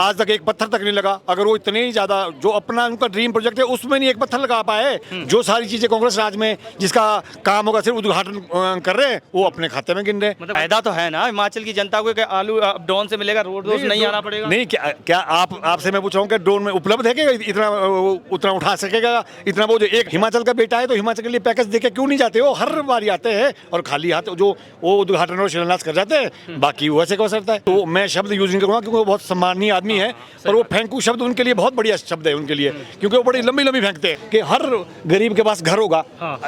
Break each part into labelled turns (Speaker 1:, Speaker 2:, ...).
Speaker 1: आज तक एक पत्थर तक नहीं लगा। अगर वो इतने ही ज्यादा जो अपना उनका ड्रीम प्रोजेक्ट है उसमें नहीं एक पत्थर लगा पाए, जो सारी चीजें कांग्रेस राज में जिसका काम होगा सिर्फ उद्घाटन कर रहे हैं, वो अपने खाते में गिन रहे हैं।
Speaker 2: मतलब फायदा तो है ना हिमाचल की जनता को कि आलू अप डाउन से मिलेगा, रोड नहीं आना पड़ेगा।
Speaker 1: नहीं, क्या आपसे मैं पूछ रहा हूँ कि ड्रोन में उपलब्ध है कि इतना उतना उठा सकेगा इतना? वो जो एक हिमाचल का बेटा है तो हिमाचल के लिए पैकेज देके क्यों नहीं जाते हो? हर बार आते हैं और खाली हाथ जो वो उद्घाटन और शिलान्यास कर जाते हैं, बाकी वैसे को असरता है। तो मैं शब्द यूज नहीं करूँगा क्योंकि वो बहुत सम्माननीय आदमी है, पर वो फेंकू शब्द उनके लिए बहुत बढ़िया शब्द है उनके लिए, क्योंकि वो बड़ी लंबी लंबी फेंकते हैं कि हर गरीब के पास घर होगा।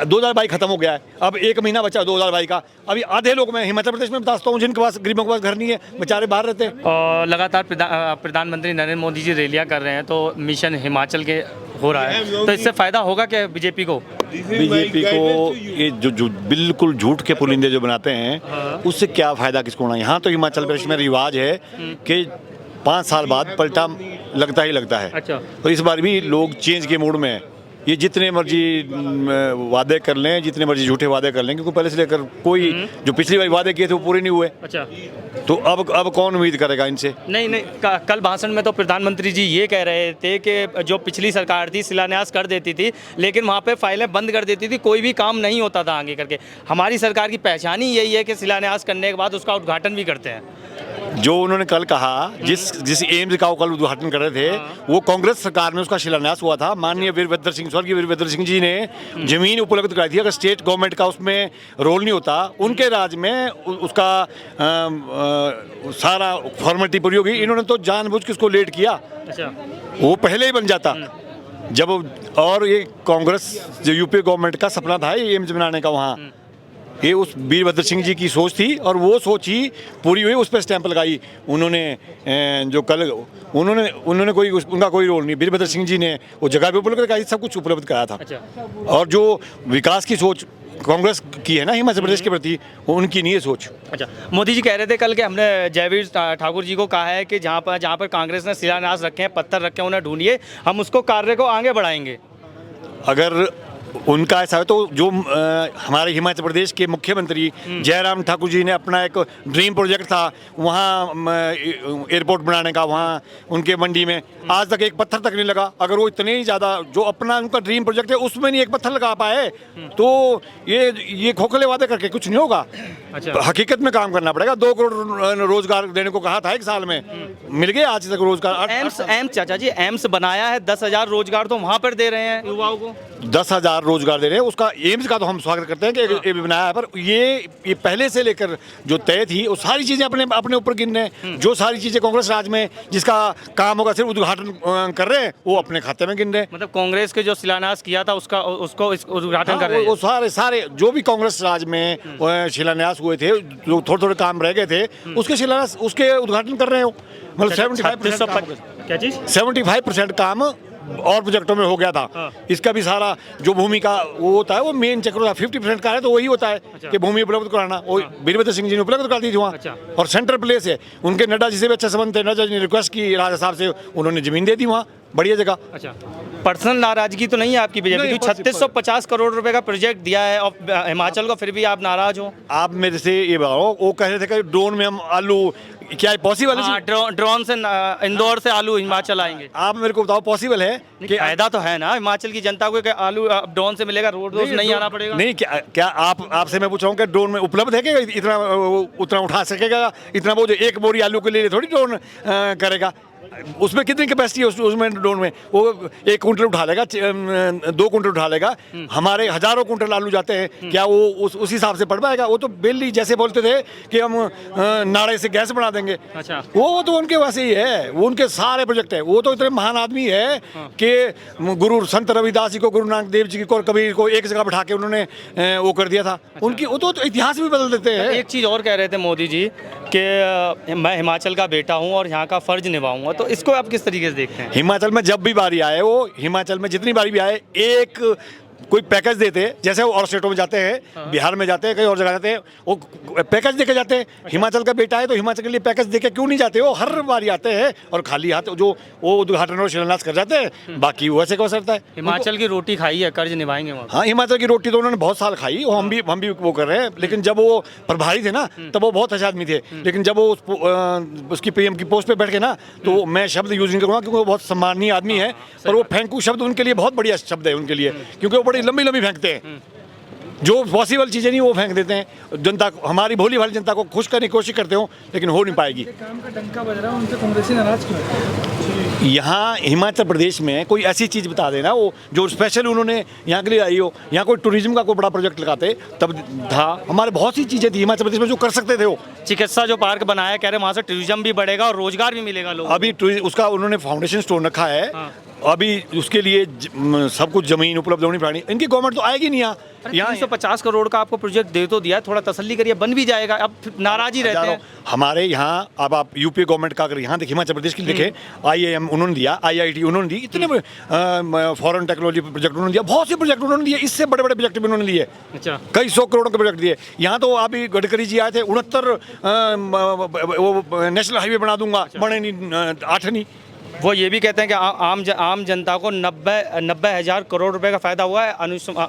Speaker 1: 2022 खत्म हो गया है, अब 1 महीना बचा 2022 का। अभी आधे लोग मैं हिमाचल प्रदेश में बताता हूँ जिनके पास गरीबों के पास घर नहीं है, बेचारे बाहर रहते हैं।
Speaker 2: और लगातार प्रधानमंत्री नरेंद्र मोदी जी रैलियां कर रहे हैं, तो मिशन हिमाचल के हो रहा है, तो इससे फायदा होगा क्या बीजेपी को?
Speaker 1: बीजेपी को ये जो बिल्कुल झूठ के पुलिंदे जो बनाते हैं, उससे क्या फायदा किसको होना? यहाँ तो हिमाचल प्रदेश में रिवाज है कि 5 साल बाद पलटा लगता ही लगता है।
Speaker 2: अच्छा।
Speaker 1: तो इस बार भी लोग चेंज के मूड में हैं। ये जितने मर्जी वादे कर लें, जितने मर्जी झूठे वादे कर लें, क्योंकि पहले से लेकर कोई जो पिछली बार वादे किए थे वो पूरे नहीं हुए।
Speaker 2: अच्छा।
Speaker 1: तो अब कौन उम्मीद करेगा इनसे?
Speaker 2: नहीं, कल भाषण में तो प्रधानमंत्री जी ये कह रहे थे कि जो पिछली सरकार थी शिलान्यास कर देती थी, लेकिन वहाँ पे फाइलें बंद कर देती थी, कोई भी काम नहीं होता था आगे करके। हमारी सरकार की पहचान ही यही है कि शिलान्यास करने के बाद उसका उद्घाटन भी करते हैं।
Speaker 1: जो उन्होंने कल कहा, जिस एम्स का वो कल उद्घाटन कर रहे थे, वो कांग्रेस सरकार में उसका शिलान्यास हुआ था। माननीय वीरभद्र सिंह, स्वर्गीय वीरभद्र सिंह जी ने जमीन उपलब्ध कराई थी। अगर स्टेट गवर्नमेंट का उसमें रोल नहीं होता, उनके राज में उसका सारा फॉर्मेलिटी पूरी होगी। इन्होंने तो जानबूझ के उसको लेट किया।
Speaker 2: अच्छा।
Speaker 1: वो पहले ही बन जाता जब। और ये कांग्रेस जो यूपी गवर्नमेंट का सपना था ये एम्स बनाने का, वहाँ ये उस वीरभद्र सिंह जी की सोच थी और वो सोच ही पूरी हुई। उस पर स्टैंप लगाई उन्होंने। जो कल उन्होंने कोई उनका कोई रोल नहीं। वीरभद्र सिंह जी ने वो जगह भी उपलब्ध कराई, सब कुछ उपलब्ध कराया था।
Speaker 2: अच्छा।
Speaker 1: और जो विकास की सोच कांग्रेस की है ना हिमाचल प्रदेश के प्रति, वो उनकी नहीं है सोच।
Speaker 2: अच्छा। मोदी जी कह रहे थे कल कि हमने जयवीर ठाकुर जी को कहा है कि जहाँ पर कांग्रेस ने शिलान्यास रखे हैं, पत्थर रखे हैं, उन्हें ढूंढिए, हम उसको कार्य को आगे बढ़ाएंगे।
Speaker 1: अगर उनका ऐसा है तो जो हमारे हिमाचल प्रदेश के मुख्यमंत्री जयराम ठाकुर जी ने अपना एक ड्रीम प्रोजेक्ट था वहाँ एयरपोर्ट बनाने का, वहाँ उनके मंडी में आज तक एक पत्थर तक नहीं लगा। अगर वो इतने ही ज़्यादा जो अपना उनका ड्रीम प्रोजेक्ट है उसमें नहीं एक पत्थर लगा पाए, तो ये खोखले वादे करके कुछ नहीं होगा।
Speaker 2: अच्छा।
Speaker 1: हकीकत में काम करना पड़ेगा। 2 करोड़ रोजगार देने को कहा था 1 साल में, मिल गए आज तक रोजगार।
Speaker 2: एम्स चाचा जी, एम्स बनाया है, 10,000 रोजगार तो वहाँ पर दे रहे हैं युवाओं को।
Speaker 1: 10,000 रोजगार दे रहे हैं। उसका एम्स का तो हम स्वागत करते हैं कि ये बनाया है, पर ये पहले से लेकर जो तय थी वो सारी चीजें अपने ऊपर गिन रहे हैं। जो सारी चीजें कांग्रेस राज में जिसका काम होगा सिर्फ उद्घाटन कर रहे हैं, वो अपने खाते में गिन रहे हैं।
Speaker 2: मतलब कांग्रेस के जो शिलान्यास किया था उसको उद्घाटन कर रहे हैं।
Speaker 1: वो सारे जो भी कांग्रेस राज में शिलान्यास हुए थे, जो थोड़े काम रह गए थे, उसके शिलान्यास उसके उद्घाटन कर रहे हो। मतलब 75%
Speaker 2: क्या चीज
Speaker 1: 75% काम और प्रोजेक्टों में हो गया था। इसका भी सारा जो भूमि का वो होता है, वो मेन चक्र होता है। 50% का है तो वही होता है कि भूमि उपलब्ध कराना। वो वीरभद्र सिंह जी ने उपलब्ध करा दी थी वहाँ। और सेंट्रल प्लेस है उनके। नड्डा जी से भी अच्छे संबंध थे। नड्डा जी ने रिक्वेस्ट की राजा साहब से, उन्होंने जमीन दे दी वहाँ, बढ़िया जगह।
Speaker 2: अच्छा। पर्सनल नाराजगी तो नहीं है आपकी बीजेपी की? 3650 करोड़ रुपए का प्रोजेक्ट दिया है और हिमाचल को, फिर भी आप नाराज हो?
Speaker 1: आप मेरे से ये बताओ, वो कह रहे थे कि ड्रोन में हम आलू, क्या पॉसिबल है?
Speaker 2: ड्रोन से इंदौर से आलू हिमाचल आएंगे।
Speaker 1: आप मेरे को बताओ पॉसिबल है
Speaker 2: कि फायदा तो है ना हिमाचल की जनता को कि आलू अप डाउन से मिलेगा, रोड नहीं आना पड़ेगा?
Speaker 1: नहीं, क्या आपसे मैं पूछ रहा हूँ कि ड्रोन में उपलब्ध है कि इतना उतना उठा सकेगा इतना? वो जो 1 बोरी आलू के लिए थोड़ी ड्रोन करेगा। उसमें कितनी कैपेसिटी है उसमें ड्रोन में? वो 1 कुंटल उठा लेगा, 2 कुंटल उठा लेगा। हमारे हजारों कुंटल आलू जाते हैं, क्या वो उस हिसाब से पड़ पाएगा? वो तो बिल्ली जैसे बोलते थे कि हम नाड़े से गैस बना देंगे।
Speaker 2: अच्छा।
Speaker 1: वो तो उनके वैसे ही है, वो उनके सारे प्रोजेक्ट है। वो तो इतने महान आदमी है कि गुरु संत रविदास जी को, गुरु नानक देव जी को, कबीर को एक जगह बिठा के उन्होंने वो कर दिया था।
Speaker 2: अच्छा।
Speaker 1: उनकी वो तो इतिहास भी बदल देते हैं।
Speaker 2: एक चीज़ और कह रहे थे मोदी जी कि मैं हिमाचल का बेटा हूं और यहाँ का फर्ज निभाऊंगा, तो इसको आप किस तरीके से देखते हैं?
Speaker 1: हिमाचल में जब भी बारी आए, वो हिमाचल में जितनी बारी भी आए, एक कोई पैकेज देते, जैसे वो और स्टेटों में जाते हैं, बिहार में जाते हैं, कहीं और जगह जाते हैं, वो पैकेज देके जाते हैं। हिमाचल का बेटा है तो हिमाचल के लिए पैकेज देके क्यों नहीं जाते? वो हर बार आते हैं और खाली हाथ जो वो उद्घाटन और शिलान्यास कर जाते हैं, बाकी वैसे का वैसे रहता है।
Speaker 2: हिमाचल की रोटी खाई है, कर्ज निभाएंगे वहाँ।
Speaker 1: हाँ, हिमाचल की रोटी तो उन्होंने बहुत साल खाई, वो हम भी वो कर रहे हैं। लेकिन जब वो प्रभारी थे ना, तब वो बहुत अच्छे आदमी थे। लेकिन जब वो उसकी पीएम की पोस्ट पे बैठ के ना, तो मैं शब्द यूज नहीं करूँगा क्योंकि वो बहुत सम्माननीय आदमी है, पर वो फेंकू शब्द उनके लिए बहुत बढ़िया शब्द है उनके लिए, क्योंकि वो बड़ी लंबी लंबी फेंकते हैं। जो पॉसिबल चीज़ें नहीं वो फेंक देते हैं। जनता को, हमारी भोली भाली जनता को खुश करने की कोशिश करते हो, लेकिन हो नहीं पाएगी।
Speaker 3: काम का डंका बज रहा है, उनसे कांग्रेसी नाराज क्यों है?
Speaker 1: यहाँ हिमाचल प्रदेश में कोई ऐसी चीज़ बता देना वो जो स्पेशल उन्होंने यहाँ के लिए आई हो। यहाँ कोई टूरिज्म का कोई बड़ा प्रोजेक्ट लगाते तब था। हमारे बहुत सी चीज़ें थी हिमाचल प्रदेश में जो कर सकते थे वो।
Speaker 2: चिकित्सा जो पार्क बनाया, कह रहे वहाँ से टूरिज्म भी बढ़ेगा और रोजगार भी मिलेगा लोगों को।
Speaker 1: अभी उसका उन्होंने फाउंडेशन स्टोन रखा है। अभी उसके लिए सब कुछ जमीन उपलब्ध होनी पड़ी। इनकी गवर्नमेंट तो आएगी नहीं यहाँ।
Speaker 2: 350 करोड़ का आपको प्रोजेक्ट दे तो दिया है, थोड़ा तसल्ली करिए, बन भी जाएगा। अब नाराज ही रहते हैं
Speaker 1: हमारे यहाँ। अब आप यूपी गवर्नमेंट का अगर यहाँ देखिए, हिमाचल प्रदेश की देखें, IIM उन्होंने दिया, IIT उन्होंने दी, इतने फॉरेन टेक्नोलॉजी प्रोजेक्ट उन्होंने दिया, बहुत से प्रोजेक्ट उन्होंने दिए। इससे बड़े बड़े प्रोजेक्ट भी उन्होंने दिए,
Speaker 2: अच्छा
Speaker 1: कई 100 करोड़ के प्रोजेक्ट दिए। यहाँ तो अभी गडकरी जी आए थे, 69 वो नेशनल हाईवे बना दूंगा, बने नहीं, 8 नहीं।
Speaker 2: वो ये भी कहते हैं कि आम जनता को 90 हज़ार करोड़ रुपए का फायदा हुआ है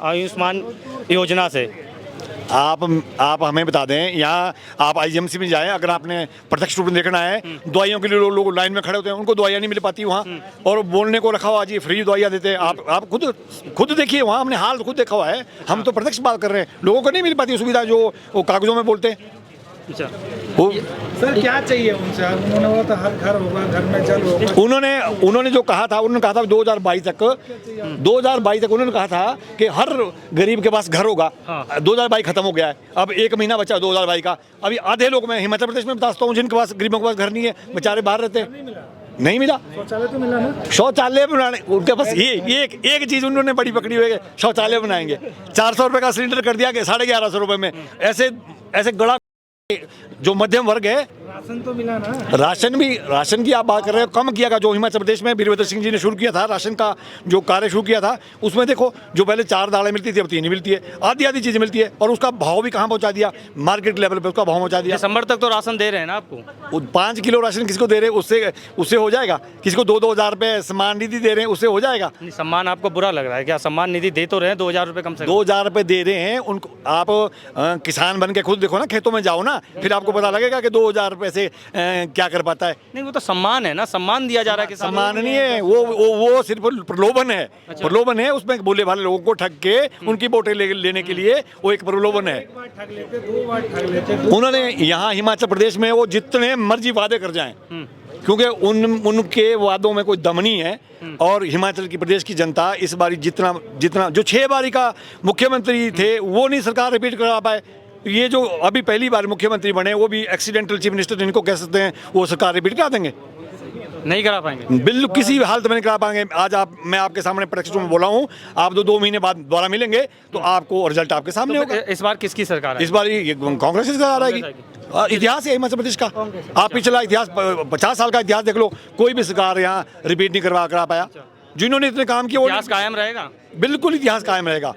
Speaker 2: आयुष्मान योजना से।
Speaker 1: आप हमें बता दें, यहाँ आप IGMC में जाएं, अगर आपने प्रत्यक्ष रूप में देखना है, दवाइयों के लिए लोग लाइन में खड़े होते हैं, उनको दवाइयाँ नहीं मिल पाती वहाँ, और बोलने को रखा हुआ जी फ्री दवाइयाँ देते हैं। आप खुद देखिए, वहाँ हमने हाल खुद देखा हुआ है। हम तो प्रत्यक्ष बात कर रहे हैं, लोगों को नहीं मिल पाती सुविधा जो वो कागजों में बोलते हैं।
Speaker 2: अच्छा,
Speaker 1: वो
Speaker 3: सर क्या चाहिए उनसे? उन्होंने बोला था हर घर होगा, घर में जल होगा।
Speaker 1: उन्होंने जो कहा था, उन्होंने कहा था 2022 तक उन्होंने कहा था कि हर गरीब के पास घर होगा। 2022 खत्म हो गया है, अब 1 महीना बचा 2022 का। अभी आधे लोग, मैं हिमाचल प्रदेश में बताता हूँ, जिनके पास, गरीबों के पास घर नहीं है, बेचारे बाहर रहते हैं। नहीं मिला।
Speaker 3: शौचालय तो मिला ना?
Speaker 1: शौचालय बनाने उनके पास ये एक चीज़ उन्होंने बड़ी पकड़ी हुई है, शौचालय बनाएंगे। 400 रुपये का सिलेंडर कर दिया कि 1150 रुपये में। ऐसे गड़ा जो मध्यम वर्ग है।
Speaker 3: राशन तो मिला ना?
Speaker 1: राशन की आप बात कर रहे हो, कम किया का जो हिमाचल प्रदेश में वीरभद्र सिंह जी ने शुरू किया था, राशन का जो कार्य शुरू किया था, उसमें देखो जो पहले 4 दालें मिलती थी, अब 3 ही मिलती है, आधी चीज़ें मिलती है, और उसका भाव भी कहाँ पहुँचा दिया, मार्केट लेवल पे उसका भाव पहुँचा दिया।
Speaker 2: दिसंबर तक तो राशन दे रहे हैं ना आपको?
Speaker 1: 5 किलो राशन किसको दे रहे हैं, उससे हो जाएगा। किसी को 2-2 हज़ार रुपये सम्मान निधि दे रहे हैं, उससे हो जाएगा।
Speaker 2: सम्मान आपको बुरा लग रहा है क्या? सम्मान निधि दे तो रहे हैं, 2000 रुपये कम से कम।
Speaker 1: 2000 रुपये दे रहे हैं उनको। आप किसान बन के खुद देखो ना, खेतों में जाओ ना, फिर आपको पता लगेगा कि 2000 रुपये से क्या कर पाता है।
Speaker 2: नहीं, वो तो सम्मान है ना, सम्मान दिया जा रहा है कि
Speaker 1: सम्मान नहीं है, वो सिर्फ प्रलोभन है। अच्छा। प्रलोभन है, उसमें बोले भाले लोगों को ठग के उनकी वोटें लेने के लिए वो एक प्रलोभन है।
Speaker 3: 1 बार ठग लेते, 2 बार ठग लेते।
Speaker 1: उन्होंने यहाँ हिमाचल प्रदेश में वो जितने मर्जी वादे कर जाएं, क्योंकि उनके वादों में कोई दम नहीं है। और हिमाचल की प्रदेश की जनता इस बारी जितना जो 6 बारी का मुख्यमंत्री थे, वो नहीं सरकार रिपीट करा पाए। ये जो अभी पहली बार मुख्यमंत्री बने, वो भी एक्सीडेंटल चीफ मिनिस्टर इनको कह सकते हैं, वो सरकार रिपीट करा देंगे?
Speaker 2: नहीं करा पाएंगे,
Speaker 1: बिल्कुल किसी भी हालत में नहीं करा पाएंगे। आज मैं आपके सामने प्रत्यक्ष रूप में बोला हूँ, आप 2 महीने बाद दोबारा मिलेंगे तो आपको रिजल्ट आपके सामने होगा।
Speaker 2: इस बार किसकी सरकार है?
Speaker 1: इस बार कांग्रेस की सरकार आएगी। इतिहास है हिमाचल प्रदेश का। आप पिछला इतिहास 50 साल का इतिहास देख लो, कोई भी सरकार यहाँ रिपीट नहीं करा पाया। जिन्होंने इतने काम किए, वो
Speaker 2: इतिहास कायम रहेगा।
Speaker 1: बिल्कुल इतिहास कायम रहेगा।